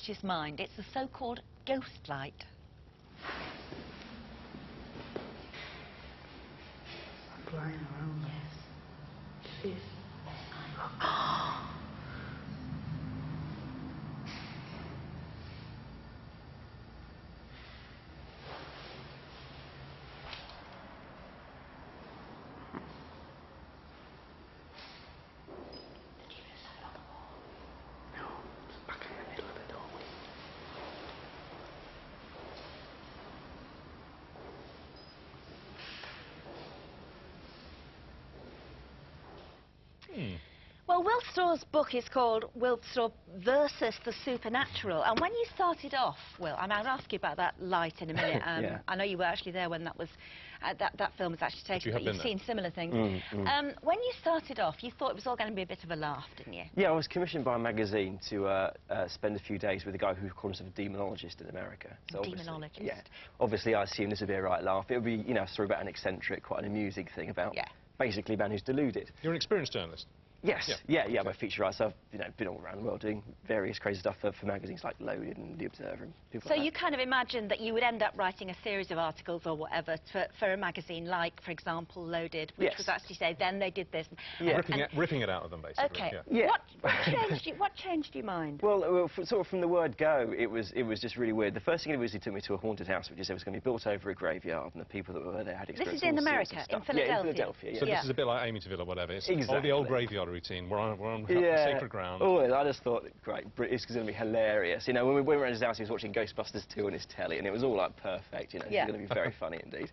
subconscious mind. It's the so-called ghost light. Flying around. Yes. It is. Well, Will Storr's book is called Will Storr versus the Supernatural. And when you started off, Will, and I'll ask you about that light in a minute. Yeah. I know you were actually there when that was that film was actually taken, but you've seen similar things. When you started off, you thought it was all going to be a bit of a laugh, didn't you? Yeah, I was commissioned by a magazine to spend a few days with a guy who calls himself a demonologist in America. So Demonologist. Yeah. Obviously, I assumed this would be a right laugh. It would be, you know, a story about an eccentric, quite an amusing thing about basically a man who's deluded. You're an experienced journalist. Yes, I'm a feature writer. So I've, you know, been all around the world doing various crazy stuff for magazines like Loaded and The Observer and people like that. So you kind of imagined that you would end up writing a series of articles or whatever for a magazine like, for example, Loaded, which was actually say, then they did this. Yeah. Ripping it out of them, basically. Okay. Yeah. What changed your mind? Well, sort of from the word go, it was just really weird. The first thing it was, he took me to a haunted house, which he said was going to be built over a graveyard, and the people that were there had experienced This is in all sorts of America, stuff. in Philadelphia. Yeah, in Philadelphia, yeah. So this is a bit like Amityville or whatever. It's Exactly. all the old graveyard routine. We're on sacred ground. Oh, I just thought, great, it's going to be hilarious. You know, when we went around his house, he was watching Ghostbusters 2 on his telly, and it was all like perfect. You know, it's going to be very funny indeed.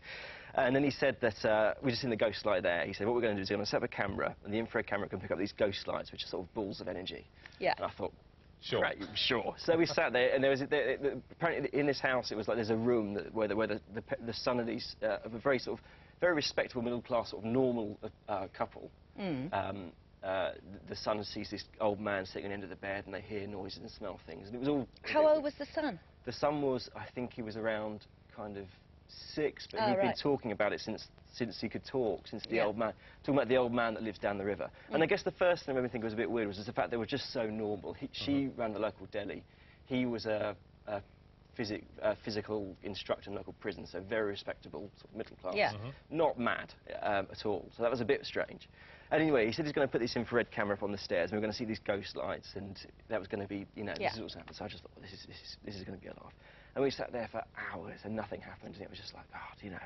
And then he said that we just seen the ghost light there. He said, what we're going to do is we're going to set up a camera, and the infrared camera can pick up these ghost lights, which are sort of balls of energy. Yeah. And I thought, sure. Great, sure. So we sat there, and there was apparently in this house, it was like there's a room where the son of these of a very sort of very respectable middle class sort of normal couple. The son sees this old man sitting at the end of the bed, and they hear noises and smell things. And it was all. How old was the son? The son was, I think, he was around kind of 6, but he'd been talking about it since he could talk, since the old man, talking about the old man that lives down the river. And I guess the first thing that made me think was a bit weird was just the fact they were just so normal. She ran the local deli. He was a physical instructor in local prison, so very respectable, sort of middle class. Yeah. Not mad at all. So that was a bit strange. And anyway, he said he's going to put this infrared camera up on the stairs, and we were going to see these ghost lights, and that was going to be, you know, this is what's happened. So I just thought, well, this is going to be a laugh. And we sat there for hours, and nothing happened, and it was just like, God, you know,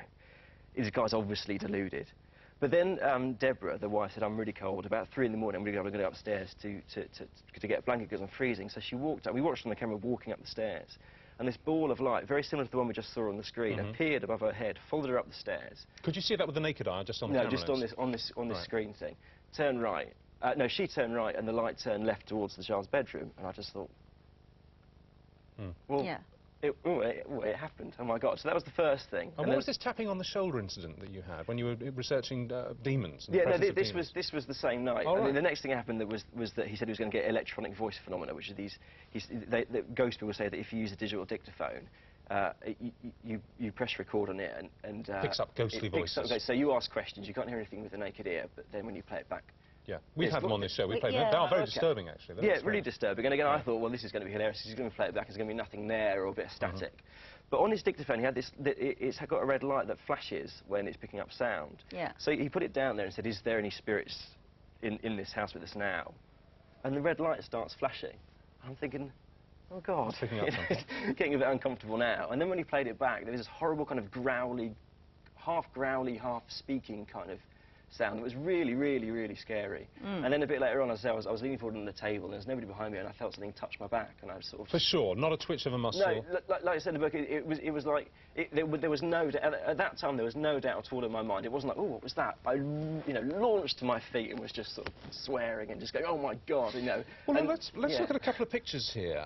this guy's obviously deluded. But then Deborah, the wife, said, I'm really cold. About 3 in the morning, I'm going to go upstairs to get a blanket because I'm freezing. So she walked up. We watched on the camera walking up the stairs. And this ball of light, very similar to the one we just saw on the screen, appeared above her head, followed her up the stairs. Could you see that with the naked eye, just on the camera? No, just on this screen thing. Turned right. No, she turned right, and the light turned left towards the child's bedroom. And I just thought, well, it happened. Oh my God! So that was the first thing. And what was this tapping on the shoulder incident that you had when you were researching demons? Yeah, no, this was the same night. Oh, and then the next thing that happened was that he said he was going to get electronic voice phenomena, which are these. Ghost people say that if you use a digital dictaphone, you press record on it and picks up ghostly voices. So you ask questions, you can't hear anything with the naked ear, but then when you play it back. Yeah, we've had them on this show. We played them. They are very disturbing, actually. Yeah, really disturbing. And again, I thought, well, this is going to be hilarious. He's going to play it back. There's going to be nothing there or a bit of static. But on his dictaphone, he had this. It's got a red light that flashes when it's picking up sound. Yeah. So he put it down there and said, "Is there any spirits in this house with us now?" And the red light starts flashing. I'm thinking, oh God, it's getting a bit uncomfortable now. And then when he played it back, there was this horrible kind of growly, half speaking kind of sound. It was really, really, really scary. And then a bit later on, I was leaning forward on the table, and there was nobody behind me, and I felt something touch my back, and I was sort of... For sure, not a twitch of a muscle. No, like I said in the book, it was like there was no at that time there was no doubt at all in my mind. It wasn't like, oh, what was that? I launched to my feet and was just sort of swearing and just going, oh my God, you know. Well, let's look at a couple of pictures here.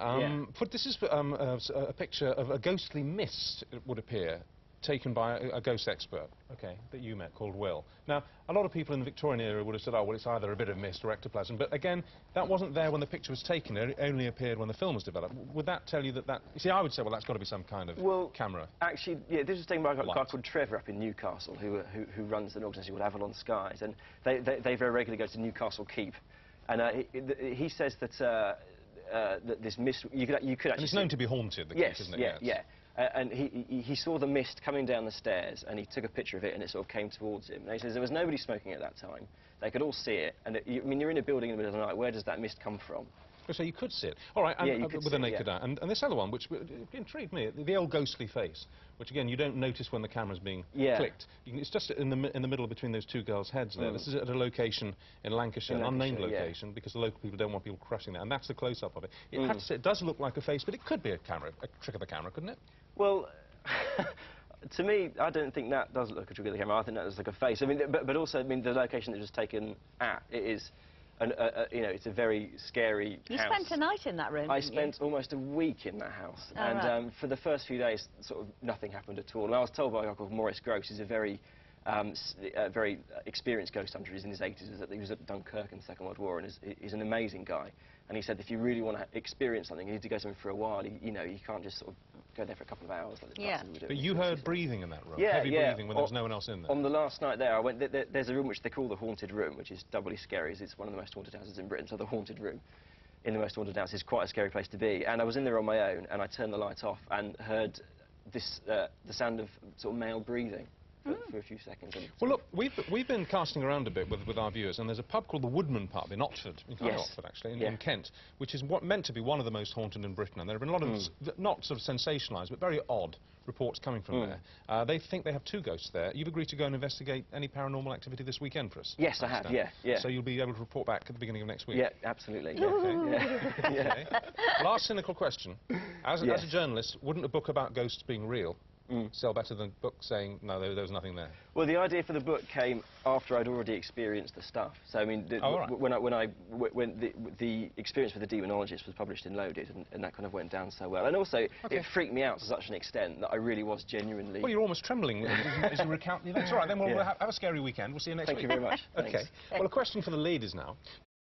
This is a picture of a ghostly mist, it would appear, taken by a ghost expert, that you met, called Will. Now, a lot of people in the Victorian era would have said, oh, well, it's either a bit of mist or ectoplasm, but again, that wasn't there when the picture was taken, it only appeared when the film was developed. Would that tell you that... You see, I would say, well, that's got to be some kind of camera. Actually, yeah, this was taken by a guy called Trevor up in Newcastle, who runs an organisation called Avalon Skies, and they very regularly go to Newcastle Keep, and he says that that this mist, you could actually... And it's known to be haunted, the yes, cave, isn't it? Yeah. And he saw the mist coming down the stairs, and he took a picture of it, and it sort of came towards him. And he says there was nobody smoking at that time. They could all see it. And I mean, you're in a building in the middle of the night. Where does that mist come from? So you could see it. All right, and, you could with see a naked eye. And this other one, which intrigued me, the old ghostly face, which again you don't notice when the camera's being clicked. It's just in the middle between those two girls' heads there. This is at a location in Lancashire, an unnamed location, because the local people don't want people crushing that. And that's the close-up of it. I have to say, it does look like a face, but it could be a trick of the camera, couldn't it? Well, to me, I don't think that does look like a trick of the camera. I think that looks like a face. I mean, but also, I mean, the location it was taken at, it is, you know, it's a very scary house. You spent a night in that room, I spent almost a week in that house. Oh, and right. For the first few days, sort of nothing happened at all. And I was told by a guy called Maurice Gross, who's a very experienced ghost hunter. He's in his 80s. He was at Dunkirk in the Second World War, and he's an amazing guy. And he said if you really want to experience something, you need to go somewhere for a while. You know, you can't just sort of go there for a couple of hours. Like But you heard breathing in that room? Yeah, Heavy breathing when there was no one else in there? On the last night there, I went. There's a room which they call the haunted room, which is doubly scary. It's one of the most haunted houses in Britain. So the haunted room in the most haunted house is quite a scary place to be. And I was in there on my own, and I turned the light off and heard this the sound of sort of male breathing. For a few seconds. Well, look, we've been casting around a bit with our viewers, and there's a pub called the Woodman Pub in Oxford, Oxford actually, in Kent, which is meant to be one of the most haunted in Britain. And there have been a lot of not sort of sensationalised, but very odd reports coming from there. They think they have 2 ghosts there. You've agreed to go and investigate any paranormal activity this weekend for us? Yes, I have. Yeah. So you'll be able to report back at the beginning of next week. Yeah, absolutely. Okay. Last cynical question: as a journalist, wouldn't a book about ghosts being real sell better than a book saying, no, there was nothing there? Well, the idea for the book came after I'd already experienced the stuff. So, I mean, when the experience with the demonologist was published in Loaded, and that kind of went down so well. And also, it freaked me out to such an extent that I really was genuinely... Well, you're almost trembling as you recount the events. All right, then we'll have a scary weekend. We'll see you next week. Thank you very much. Okay. Well, a question for the ladies now.